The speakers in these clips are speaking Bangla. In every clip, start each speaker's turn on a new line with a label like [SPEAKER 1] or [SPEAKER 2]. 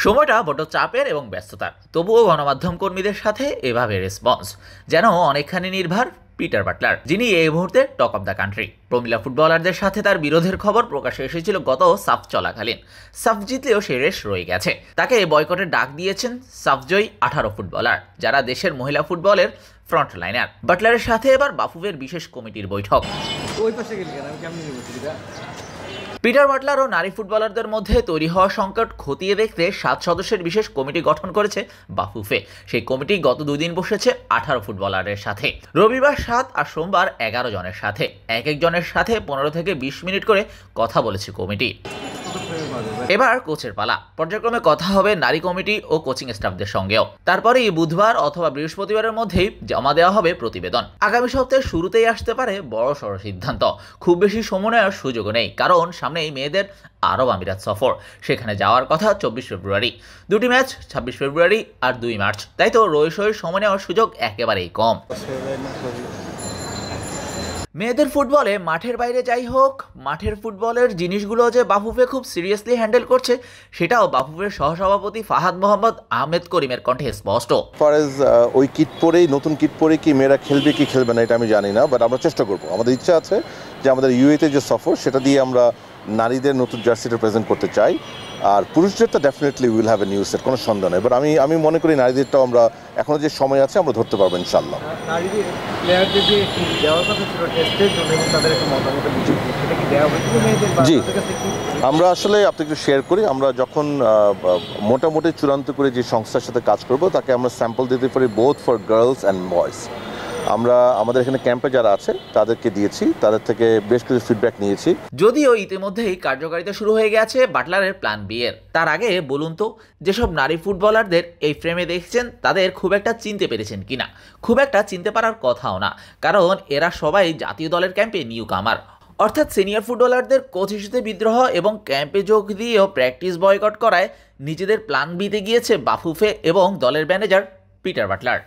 [SPEAKER 1] সময়টা বড় চাপের এবং ব্যস্ততার, তবুও গণমাধ্যম কর্মীদের সাথে এভাবে রেসপন্স যেন অনেকখানি নির্ভর পিটার বাটলার, যিনি এই মুহূর্তে টক অব দ্য কান্ট্রি। প্রমিলা ফুটবলারদের সাথে তার বিরোধের খবর প্রকাশে এসেছিল গত সাফ চলাকালীন। সাফ জিতলেও সে রেশ রয়ে গেছে। তাকে বয়কটের ডাক দিয়েছেন সাফজয়ী 18 ফুটবলার, যারা দেশের মহিলা ফুটবলের ফ্রন্ট লাইনার। বাটলারের সাথে এবার বাফুফের বিশেষ কমিটির বৈঠক। পিটার বাটলার ও নারী ফুটবলারদের মধ্যে তৈরি হওয়া সংকট খতিয়ে দেখতে 7 সদস্যের বিশেষ কমিটি গঠন করেছে বাফুফে। সেই কমিটি গত 2 দিন বসেছে 18 ফুটবলারের সাথে, রবিবার 7 আর সোমবার 11 জনের সাথে। এক একজনের সাথে 15 থেকে 20 মিনিট করে কথা বলেছে কমিটি। এবার কোচের পালা। পর্যায়ক্রমে কথা হবে নারী কমিটি ও কোচিং স্টাফদের সঙ্গেও। তারপরেই বুধবার অথবা বৃহস্পতিবারের মধ্যেই জমা দেওয়া হবে প্রতিবেদন। আগামী সপ্তাহের শুরুতেই আসতে পারে বড়সড় সিদ্ধান্ত। খুব বেশি সময় নেওয়ার সুযোগও নেই, কারণ সামনেই মেয়েদের আরব আমিরাত সফর। সেখানে যাওয়ার কথা 24 ফেব্রুয়ারি। 2টি ম্যাচ 26 ফেব্রুয়ারি আর 2 মার্চ। তাই তো রইসই সময় নেওয়ার সুযোগ একেবারেই কম। মেয়েদের ফুটবলে মাঠের বাইরে যাই হোক, মাঠের ফুটবলের জিনিসগুলো যে বাফুফে খুব সিরিয়াসলি হ্যান্ডেল করছে, সেটাও বাফুফের সহসভাপতি ফাহাদ মোহাম্মদ আহমেদ করিমের কণ্ঠে স্পষ্ট।
[SPEAKER 2] ওই কিট পরেই, নতুন কিট পরে কি মেয়েরা খেলবে কি খেলবে না এটা আমি জানি না, বাট আমরা চেষ্টা করবো। আমাদের ইচ্ছা আছে যে আমাদের ইউএতে যে সফর, সেটা দিয়ে আমরা নারীদের নতুন জার্সিটা প্রেজেন্ট করতে চাই। আর পুরুষদেরটা definitely will have a new set, কোনো সন্দেহ নেই। বাট আমি মনে করি নারীদেরটাও আমরা এখনো যে সময় আছে আমরা ধরতে পারবো ইনশাল্লাহ। জি, আমরা আসলে আপনাকে একটু শেয়ার করি। আমরা যখন মোটামুটি চূড়ান্ত করে যে সংস্থার সাথে কাজ করব, তাকে আমরা স্যাম্পল দিতে পারি both for girls and boys. আমরা আমাদের এখানে ক্যাম্পে যারা আছে তাদেরকে দিয়েছি, তাদের থেকে বেশ কিছু ফিডব্যাক নিয়েছি।
[SPEAKER 1] যদিও ইতিমধ্যেই কার্যকারিতা শুরু হয়ে গেছে বাটলারের প্ল্যান বি এর। তার আগে বলুন তো, যেসব নারী ফুটবলারদের এই ফ্রেমে দেখছেন তাদের খুব একটা চিনতে পেরেছেন কিনা? খুব একটা চিনতে পারার কথাও না, কারণ এরা সবাই জাতীয় দলের ক্যাম্পে নিউ কামার। অর্থাৎ সিনিয়র ফুটবলারদের কোচ হিসেবে বিদ্রোহ এবং ক্যাম্পে যোগ দিয়েও প্র্যাকটিস বয়কট করায় নিজেদের প্ল্যান বিতে গিয়েছে বাফুফে এবং দলের ম্যানেজার পিটার বাটলার।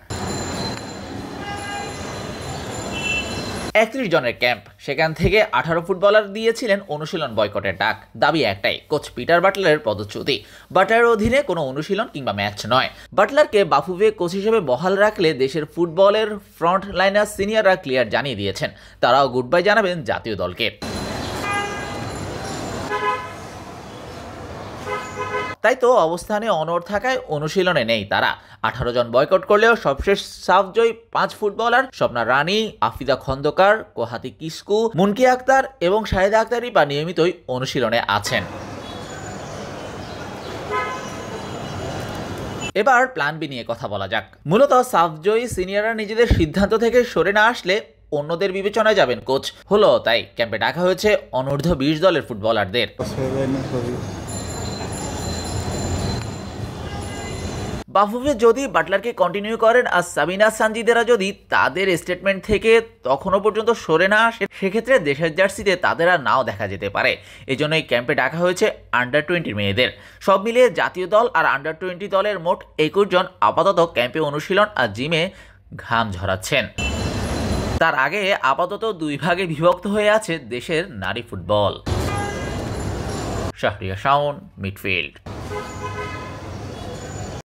[SPEAKER 1] 31 জনের ক্যাম্প, সেখান থেকে 18 ফুটবলার দিয়েছিলেন অনুশীলন বয়কটের ডাক। দাবি একটাই, কোচ পিটার বাটলারের পদচ্যুতি। বাটলারের অধীনে কোনো অনুশীলন কিংবা ম্যাচ নয়। বাটলারকে বাফুফে কোচ হিসেবে বহাল রাখলে দেশের ফুটবলের ফ্রন্ট লাইনার সিনিয়ররা ক্লিয়ার জানিয়ে দিয়েছেন, তারাও গুড বাই জানাবেন জাতীয় দলকে। তাই তো অবস্থানে অনড় থাকায় অনুশীলনে নেই তারা। 18 জন বয়কট করলেও সবশেষ সাফজয়ী 5 ফুটবলার স্বপ্না রানী, আফিদা খন্দকার, কোহাতি কিসকু, মুনকি আক্তার এবং শাহিদা আক্তারি বা নিয়মিতই অনুশীলনে আছেন। এবার প্ল্যান বি নিয়ে কথা বলা যাক। মূলত সাফজয়ী সিনিয়ররা নিজেদের সিদ্ধান্ত থেকে সরে না আসলে অন্যদের বিবেচনায় যাবেন কোচ। হলো তাই ক্যাম্পে ডাকা হয়েছে অনূর্ধ্ব 20 দলের ফুটবলারদের। বাফুফে যদি বাটলারকে কন্টিনিউ করেন আর সাবিনা সানজিদেরা যদি তাদের স্টেটমেন্ট থেকে তখনও পর্যন্ত সরে না আসে, সেক্ষেত্রে দেশের জার্সিতে তাদের আর নাও দেখা যেতে পারে। এই জন্যই ক্যাম্পে ডাকা হয়েছে আন্ডার 20 মেয়েদের। সব মিলিয়ে জাতীয় দল আর আন্ডার 20 দলের মোট 21 জন আপাতত ক্যাম্পে অনুশীলন আর জিমে ঘাম ঝরাচ্ছেন। তার আগে আপাতত 2 ভাগে বিভক্ত হয়ে আছে দেশের নারী ফুটবল। শাহরিয়া শাওন, মিডফিল্ড।